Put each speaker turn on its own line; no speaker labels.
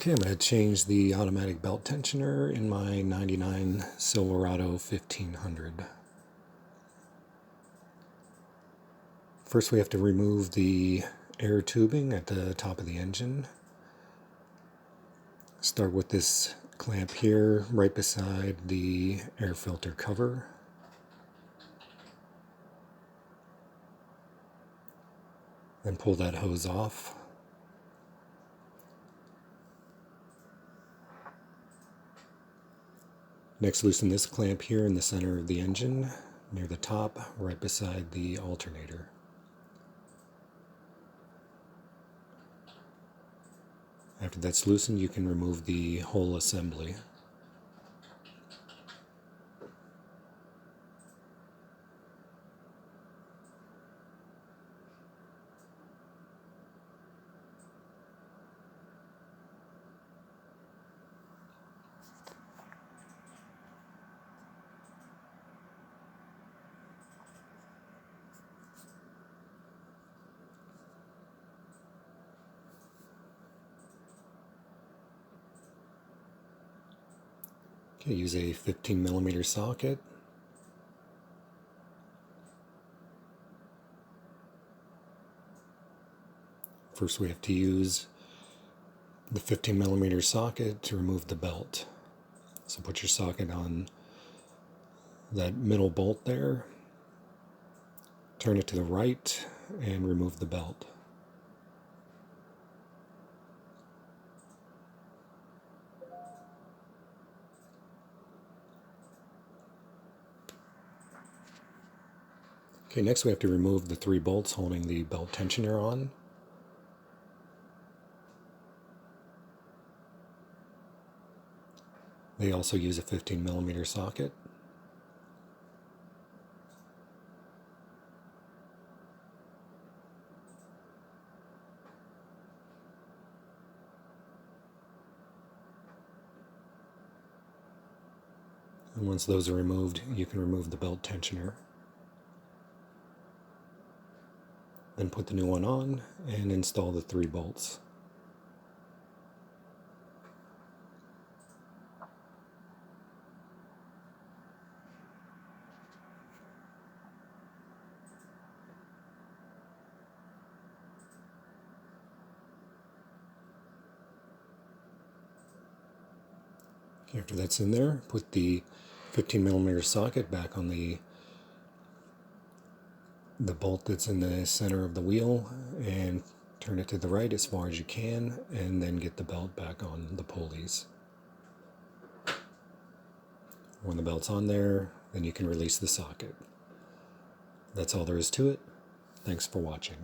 Okay, I'm going to change the automatic belt tensioner in my 99 Silverado 1500. First we have to remove the air tubing at the top of the engine. Start with this clamp here right beside the air filter cover. Then pull that hose off. Next, loosen this clamp here in the center of the engine, near the top, right beside the alternator. After that's loosened, you can remove the whole assembly. Okay, use a 15mm socket. First we have to use the 15mm socket to remove the belt. So put your socket on that middle bolt there, turn it to the right, and remove the belt. Okay, next we have to remove the 3 bolts holding the belt tensioner on. They also use a 15mm socket. And once those are removed, you can remove the belt tensioner. Then put the new one on and install the 3 bolts. After that's in there, put the 15mm socket back on the bolt that's in the center of the wheel and turn it to the right as far as you can, and then get the belt back on the pulleys. When the belt's on there, then you can release the socket. That's all there is to it. Thanks for watching.